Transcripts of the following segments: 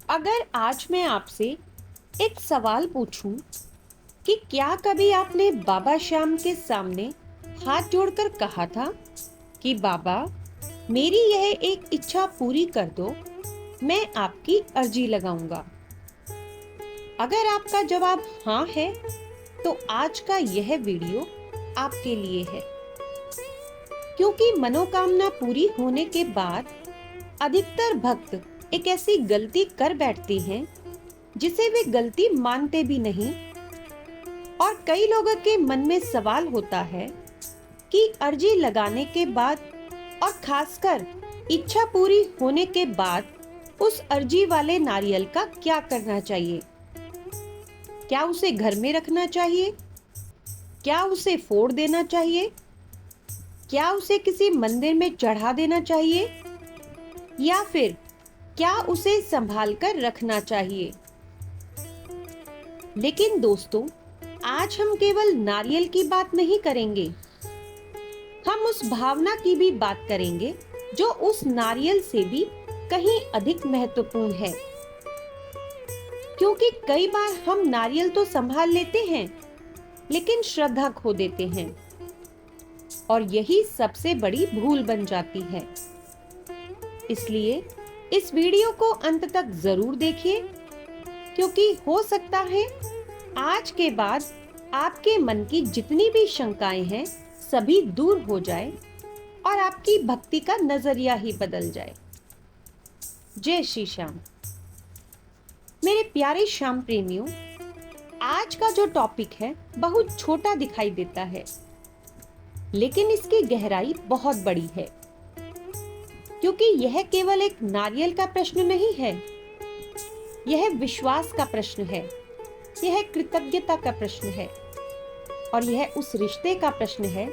अगर आज मैं आपसे एक सवाल पूछूं कि क्या कभी आपने बाबा श्याम के सामने हाथ जोड़कर कहा था कि बाबा, मेरी यह एक इच्छा पूरी कर दो, मैं आपकी अर्जी लगाऊंगा। अगर आपका जवाब हाँ है तो आज का यह वीडियो आपके लिए है, क्योंकि मनोकामना पूरी होने के बाद अधिकतर भक्त एक ऐसी गलती कर बैठते हैं जिसे वे गलती मानते भी नहीं। और कई लोगों के मन में सवाल होता है कि अर्जी लगाने के बाद और खासकर इच्छा पूरी होने के बाद उस अर्जी वाले नारियल का क्या करना चाहिए। क्या उसे घर में रखना चाहिए? क्या उसे फोड़ देना चाहिए? क्या उसे किसी मंदिर में चढ़ा देना चाहिए? या फिर क्या उसे संभाल कर रखना चाहिए? लेकिन दोस्तों, आज हम केवल नारियल की बात नहीं करेंगे, हम उस भावना की भी बात करेंगे जो उस नारियल से भी कहीं अधिक महत्वपूर्ण है। क्योंकि कई बार हम नारियल तो संभाल लेते हैं लेकिन श्रद्धा खो देते हैं, और यही सबसे बड़ी भूल बन जाती है। इसलिए इस वीडियो को अंत तक जरूर देखिए, क्योंकि हो सकता है आज के बाद आपके मन की जितनी भी शंकाएं हैं सभी दूर हो जाए और आपकी भक्ति का नजरिया ही बदल जाए। जय श्री श्याम। मेरे प्यारे श्याम प्रेमियों, आज का जो टॉपिक है बहुत छोटा दिखाई देता है, लेकिन इसकी गहराई बहुत बड़ी है। क्योंकि यह केवल एक नारियल का प्रश्न नहीं है, यह विश्वास का प्रश्न है, यह कृतज्ञता का प्रश्न है, और यह उस रिश्ते का प्रश्न है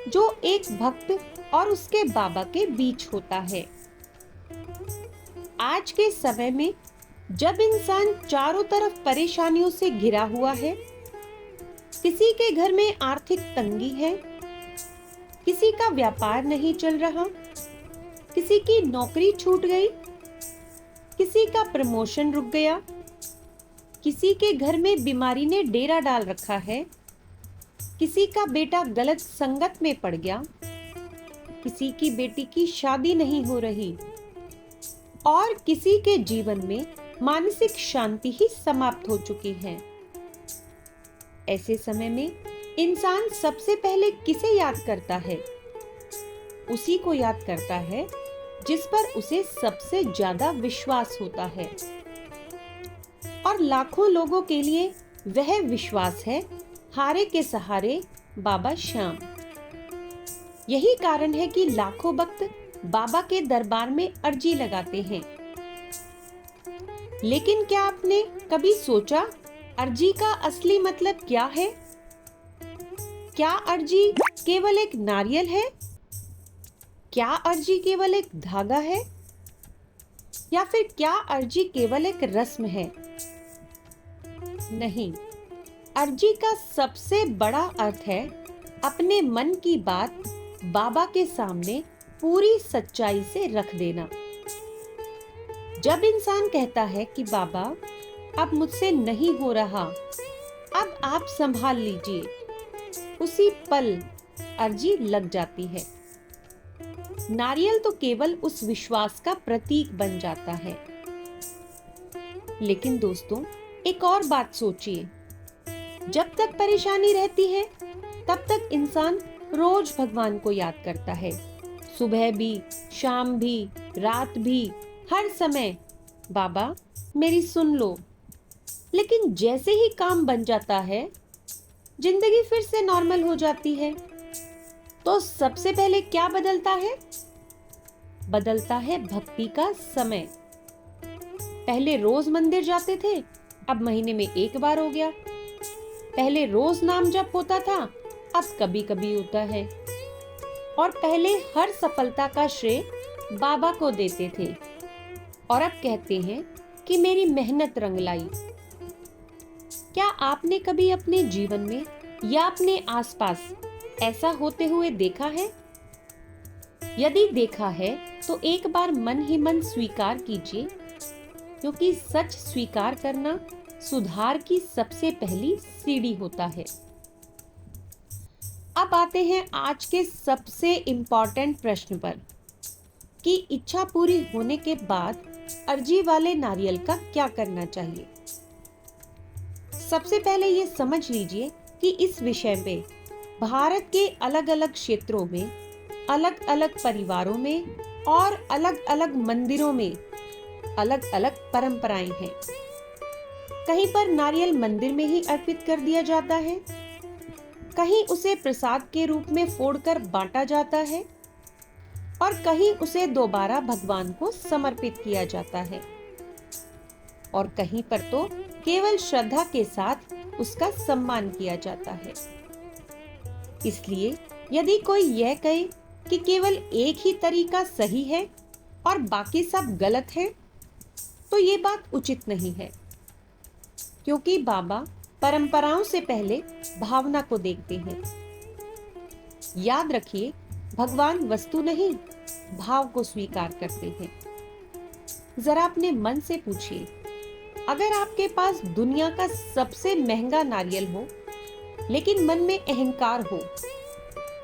जो एक भक्त और उसके बाबा के बीच होता है। आज के समय में जब इंसान चारों तरफ परेशानियों से घिरा हुआ है, किसी के घर में आर्थिक तंगी है, किसी का व्यापार नहीं चल रहा, किसी की नौकरी छूट गई, किसी का प्रमोशन रुक गया, किसी के घर में बीमारी ने डेरा डाल रखा है, किसी का बेटा गलत संगत में पड़ गया, किसी की बेटी की शादी नहीं हो रही, और किसी के जीवन में मानसिक शांति ही समाप्त हो चुकी है। ऐसे समय में इंसान सबसे पहले किसे याद करता है? उसी को याद करता है जिस पर उसे सबसे ज्यादा विश्वास होता है, और लाखों लोगों के लिए वह विश्वास है हारे के सहारे बाबा श्याम। यही कारण है कि लाखों भक्त बाबा के दरबार में अर्जी लगाते हैं। लेकिन क्या आपने कभी सोचा अर्जी का असली मतलब क्या है? क्या अर्जी केवल एक नारियल है? क्या अर्जी केवल एक धागा है? या फिर क्या अर्जी केवल एक रस्म है? नहीं, अर्जी का सबसे बड़ा अर्थ है अपने मन की बात बाबा के सामने पूरी सच्चाई से रख देना। जब इंसान कहता है कि बाबा, अब मुझसे नहीं हो रहा, अब आप संभाल लीजिए, उसी पल अर्जी लग जाती है। नारियल तो केवल उस विश्वास का प्रतीक बन जाता है। लेकिन दोस्तों, एक और बात सोचिए, जब तक परेशानी रहती है तब तक इंसान रोज भगवान को याद करता है, सुबह भी, शाम भी, रात भी, हर समय, बाबा मेरी सुन लो। लेकिन जैसे ही काम बन जाता है, जिंदगी फिर से नॉर्मल हो जाती है, तो सबसे पहले क्या बदलता है? बदलता है भक्ति का समय। पहले रोज मंदिर जाते थे, अब महीने में एक बार हो गया। पहले रोज नाम जप होता था, अब कभी कभी होता है। और पहले हर सफलता का श्रेय बाबा को देते थे, और अब कहते हैं कि मेरी मेहनत रंग लाई। क्या आपने कभी अपने जीवन में या अपने आसपास ऐसा होते हुए देखा है? यदि देखा है तो एक बार मन ही मन स्वीकार कीजिए क्योंकि सच स्वीकार करना सुधार की सबसे पहली सीढ़ी होता है। अब आते हैं आज के सबसे इम्पोर्टेंट प्रश्न पर कि इच्छा पूरी होने के बाद अर्जी वाले नारियल का क्या करना चाहिए। सबसे पहले ये समझ लीजिए कि इस विषय में भारत के अलग अलग क्षेत्रों में, अलग अलग परिवारों में और अलग अलग मंदिरों में अलग अलग परंपराएं हैं। कहीं पर नारियल मंदिर में ही अर्पित कर दिया जाता है, कहीं उसे प्रसाद के रूप में फोड़कर बांटा जाता है और कहीं उसे दोबारा भगवान को समर्पित किया जाता है और कहीं पर तो केवल श्रद्धा के साथ उसका सम्मान किया जाता है। इसलिए यदि कोई यह कहे कि केवल एक ही तरीका सही है और बाकी सब गलत है, तो ये बात उचित नहीं है, क्योंकि बाबा परंपराओं से पहले भावना को देखते हैं। याद रखिए, भगवान वस्तु नहीं, भाव को स्वीकार करते हैं। जरा अपने मन से पूछिए, अगर आपके पास दुनिया का सबसे महंगा नारियल हो लेकिन मन में अहंकार हो,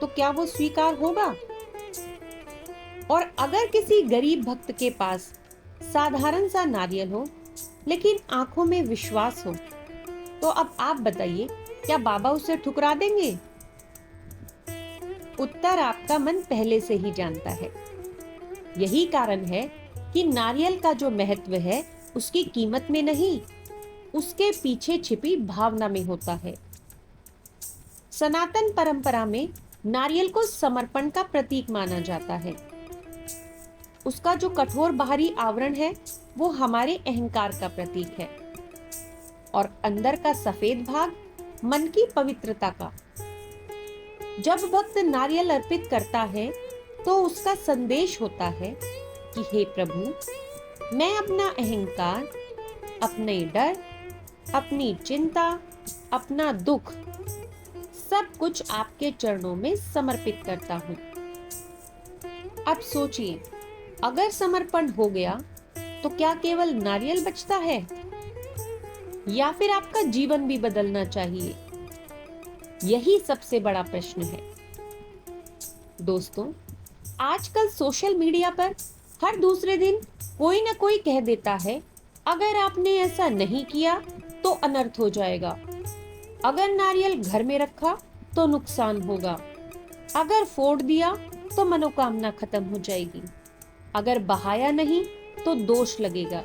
तो क्या वो स्वीकार होगा? और अगर किसी गरीब भक्त के पास साधारण सा नारियल हो लेकिन आंखों में विश्वास हो, तो अब आप बताइए, क्या बाबा उसे ठुकरा देंगे? उत्तर आपका मन पहले से ही जानता है। यही कारण है कि नारियल का जो महत्व है उसकी कीमत में नहीं, उसके पीछे छिपी भावना में होता है। सनातन परंपरा में नारियल को समर्पण का प्रतीक माना जाता है। उसका जो कठोर बाहरी आवरण है वो हमारे अहंकार का प्रतीक है और अंदर का सफेद भाग मन की पवित्रता का। जब भक्त नारियल अर्पित करता है तो उसका संदेश होता है कि हे प्रभु, मैं अपना अहंकार, अपने डर, अपनी चिंता, अपना दुख, सब कुछ आपके चरणों में समर्पित करता हूँ। अब सोचिए, अगर समर्पण हो गया तो क्या केवल नारियल बचता है या फिर आपका जीवन भी बदलना चाहिए? यही सबसे बड़ा प्रश्न है। दोस्तों, आजकल सोशल मीडिया पर हर दूसरे दिन कोई ना कोई कह देता है, अगर आपने ऐसा नहीं किया तो अनर्थ हो जाएगा, अगर नारियल घर में रखा तो नुकसान होगा, अगर फोड़ दिया तो मनोकामना खत्म हो जाएगी, अगर बहाया नहीं तो दोष लगेगा।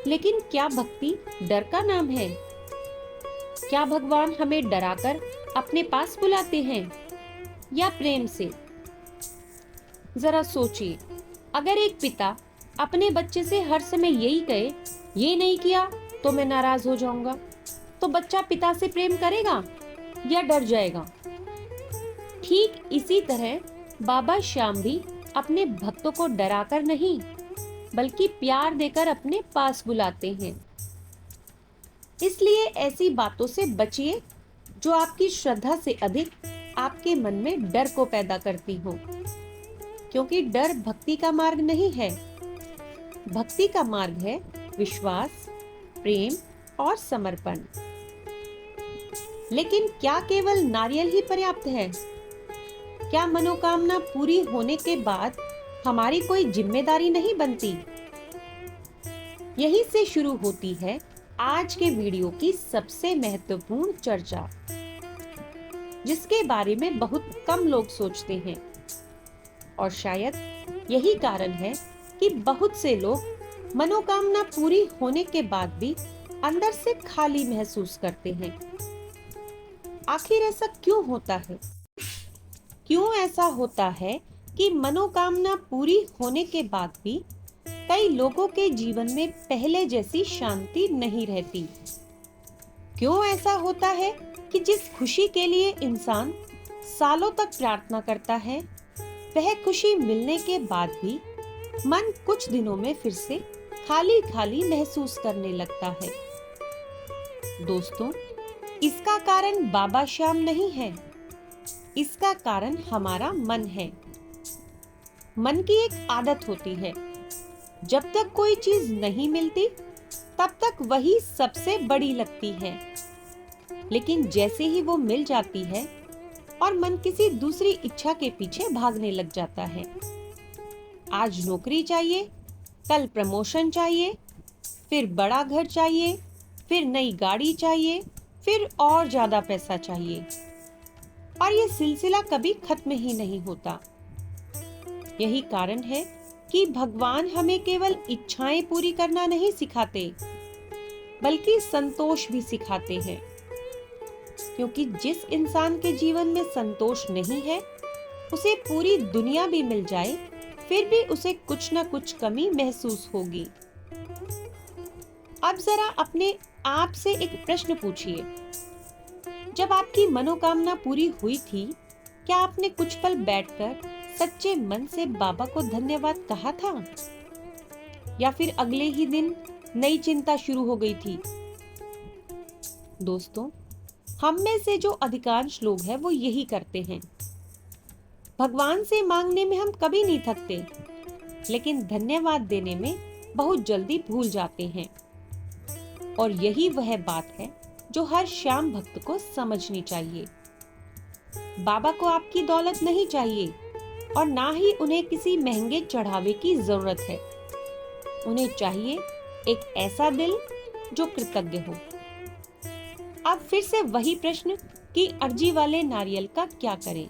लेकिन क्या भक्ति डर का नाम है? क्या भगवान हमें डराकर अपने पास बुलाते हैं या प्रेम से? जरा सोचिए, अगर एक पिता अपने बच्चे से हर समय यही कहे, ये नहीं किया तो मैं नाराज हो जाऊंगा, तो बच्चा पिता से प्रेम करेगा या डर जाएगा? ठीक इसी तरह बाबा श्याम भी अपने भक्तों को डराकर नहीं बल्कि प्यार देकर अपने पास बुलाते हैं। इसलिए ऐसी बातों से बचिए जो आपकी श्रद्धा से अधिक आपके मन में डर को पैदा करती हो, क्योंकि डर भक्ति का मार्ग नहीं है। भक्ति का मार्ग है विश्वास, प्रेम और समर्पण। लेकिन क्या केवल नारियल ही पर्याप्त है? क्या मनोकामना पूरी होने के बाद हमारी कोई जिम्मेदारी नहीं बनती? यहीं से शुरू होती है आज के वीडियो की सबसे महत्वपूर्ण चर्चा, जिसके बारे में बहुत कम लोग सोचते हैं। और शायद यही कारण है कि बहुत से लोग मनोकामना पूरी होने के बाद भी अंदर से खाली महसूस करते हैं। आखिर ऐसा क्यों होता है? क्यों ऐसा होता है कि मनोकामना पूरी होने के बाद भी कई लोगों के जीवन में पहले जैसी शांति नहीं रहती? क्यों ऐसा होता है कि जिस खुशी के लिए इंसान सालों तक प्रार्थना करता है, वह खुशी मिलने के बाद भी मन कुछ दिनों में फिर से खाली खाली महसूस करने लगता है? दोस्तों, इसका कारण बाबा श्याम नहीं है, इसका कारण हमारा मन है। मन की एक आदत होती है, जब तक कोई चीज नहीं मिलती तब तक वही सबसे बड़ी लगती है, लेकिन जैसे ही वो मिल जाती है और मन किसी दूसरी इच्छा के पीछे भागने लग जाता है। आज नौकरी चाहिए, कल प्रमोशन चाहिए, फिर बड़ा घर चाहिए, फिर नई गाड़ी चाहिए, फिर और ज्यादा पैसा चाहिए, और ये सिलसिला कभी खत्म ही नहीं होता। यही कारण है कि भगवान हमें केवल इच्छाएं पूरी करना नहीं सिखाते, बल्कि संतोष भी सिखाते हैं। क्योंकि जिस इंसान के जीवन में संतोष नहीं है, उसे पूरी दुनिया भी मिल जाए फिर भी उसे कुछ न कुछ कमी महसूस होगी। अब जरा अपने आप से एक प्रश्न पूछिए, जब आपकी मनोकामना पूरी हुई थी, क्या आपने कुछ पल बैठकर सच्चे मन से बाबा को धन्यवाद कहा था? या फिर अगले ही दिन नई चिंता शुरू हो गई थी? दोस्तों, हम में से जो अधिकांश लोग हैं वो यही करते हैं। भगवान से मांगने में हम कभी नहीं थकते, लेकिन धन्यवाद देने में बहुत जल्दी भूल जाते हैं। और यही वह बात है जो हर श्याम भक्त को समझनी चाहिए। बाबा को आपकी दौलत नहीं चाहिए और ना ही उन्हें किसी महंगे चढ़ावे की जरूरत है। उन्हें चाहिए एक ऐसा दिल जो कृतज्ञ हो। अब फिर से वही प्रश्न कि अर्जी वाले नारियल का क्या करें?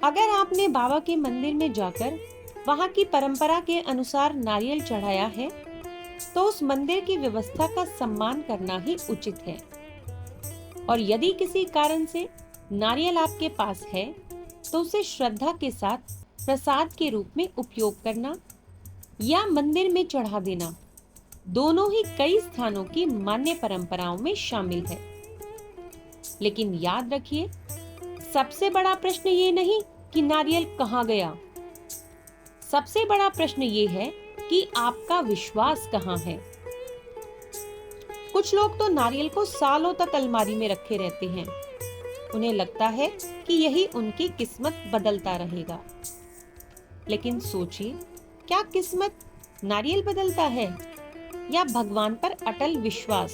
अगर आपने बाबा के मंदिर में जाकर वहां की परंपरा के अनुसार नारियल चढ़ाया है, तो उस मंदिर की व्यवस्था का सम्मान करना ही उचित है। और यदि किसी कारण से नारियल आपके पास है, तो उसे श्रद्धा के साथ प्रसाद के रूप में उपयोग करना या मंदिर में चढ़ा देना, दोनों ही कई स्थानों की मान्य परंपराओं में शामिल है। लेकिन याद रखिए, सबसे बड़ा प्रश्न ये नहीं कि नारियल कहाँ गया। सबसे बड़ा प्रश्न ये है कि आपका विश्वास कहाँ है। कुछ लोग तो नारियल को सालों तक अलमारी में रखे रहते हैं। उन्हें लगता है कि यही उनकी किस्मत बदलता रहेगा। लेकिन सोचिए, क्या किस्मत नारियल बदलता है या भगवान पर अटल विश्वास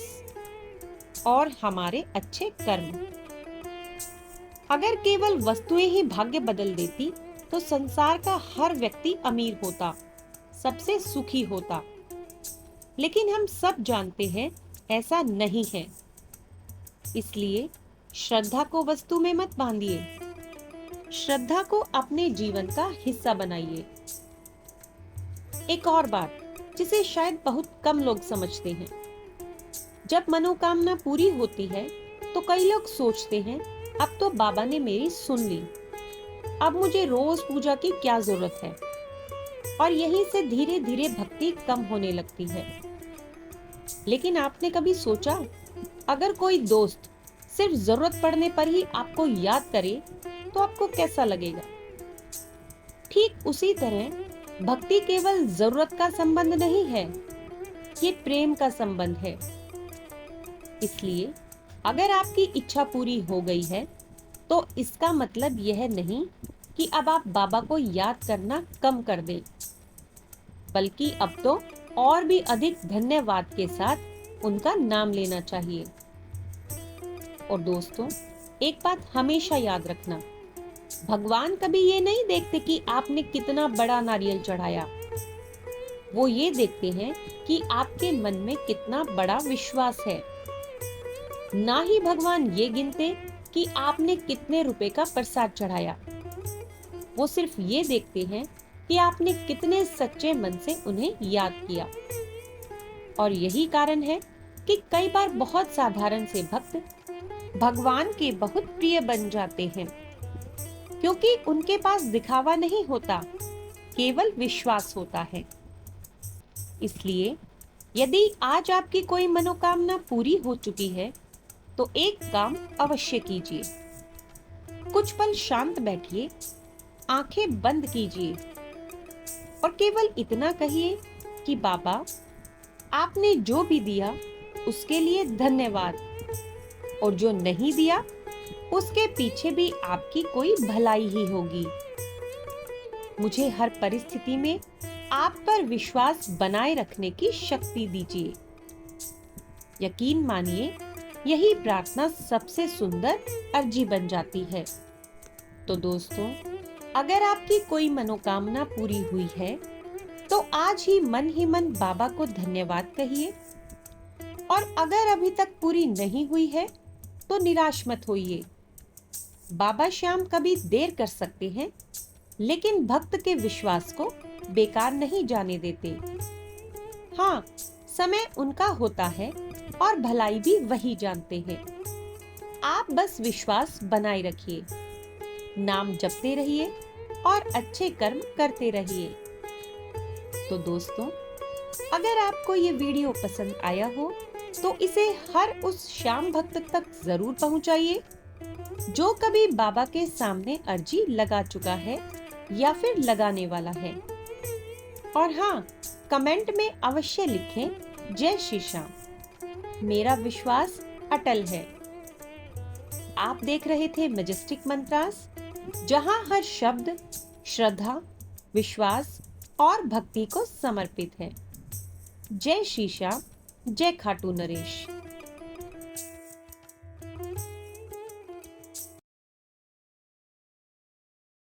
और हमारे अच्छे कर्म? अगर केवल वस्तुएं ही भाग्य बदल देती, तो संसार का हर व्यक्ति अमीर होता, सबसे सुखी होता। लेकिन हम सब जानते हैं ऐसा नहीं है। इसलिए श्रद्धा को वस्तु में मत बांधिए, श्रद्धा को अपने जीवन का हिस्सा बनाइए। एक और बात जिसे शायद बहुत कम लोग समझते हैं, जब मनोकामना पूरी होती है तो कई लोग सोचते हैं, अब तो बाबा ने मेरी सुन ली, अब मुझे रोज पूजा की क्या जरूरत है। और यहीं से धीरे धीरे भक्ति कम होने लगती है। लेकिन आपने कभी सोचा, अगर कोई दोस्त सिर्फ जरूरत पड़ने पर ही आपको याद करे तो आपको कैसा लगेगा? ठीक उसी तरह भक्ति केवल जरूरत का संबंध नहीं है, ये प्रेम का संबंध है। इसलिए अगर आपकी इच्छा पूरी हो गई है, तो इसका मतलब यह नहीं कि अब आप बाबा को याद करना कम कर दें, बल्कि अब तो और भी अधिक धन्यवाद के साथ उनका नाम लेना चाहिए। और दोस्तों, एक बात हमेशा याद रखना, भगवान कभी ये नहीं देखते कि आपने कितना बड़ा नारियल चढ़ाया। वो ये देखते हैं कि आपके मन में कितना बड़ा विश्वास है। ना ही भगवान ये गिनते कि आपने कितने रुपए का प्रसाद चढ़ाया। वो सिर्फ ये देखते हैं कि आपने कितने सच्चे मन से उन्हें याद किया। और यही कारण है कि कई बार बहुत साधारण से भक्त भगवान के बहुत प्रिय बन जाते हैं, क्योंकि उनके पास दिखावा नहीं होता, केवल विश्वास होता है। इसलिए यदि आज आपकी कोई मनोकामना पूरी हो चुकी है, तो एक काम अवश्य कीजिए। कुछ पल शांत बैठिए, आंखें बंद कीजिए और केवल इतना कहिए कि बाबा, आपने जो भी दिया उसके लिए धन्यवाद, और जो नहीं दिया उसके पीछे भी आपकी कोई भलाई ही होगी। मुझे हर परिस्थिति में आप पर विश्वास बनाए रखने की शक्ति दीजिए। यकीन मानिए, यही प्रार्थना सबसे सुंदर अर्जी बन जाती है। तो दोस्तों, अगर आपकी कोई मनोकामना पूरी हुई है तो आज ही मन बाबा को धन्यवाद कहिए। और अगर अभी तक पूरी नहीं हुई है तो निराश मत होइए। बाबा श्याम कभी देर कर सकते हैं, लेकिन भक्त के विश्वास को बेकार नहीं जाने देते। हाँ, समय उनका होता है और भलाई भी वही जानते हैं। आप बस विश्वास बनाए रखिए, नाम जपते रहिए और अच्छे कर्म करते रहिए। तो दोस्तों, अगर आपको ये वीडियो पसंद आया हो तो इसे हर उस श्याम भक्त तक जरूर पहुंचाइए जो कभी बाबा के सामने अर्जी लगा चुका है या फिर लगाने वाला है। और हाँ, कमेंट में अवश्य लिखें, जय श्री श्याम, मेरा विश्वास अटल है। आप देख रहे थे मैजेस्टिक मंत्रास, जहां हर शब्द श्रद्धा, विश्वास और भक्ति को समर्पित है। जय श्री श्याम, जय खाटू नरेश।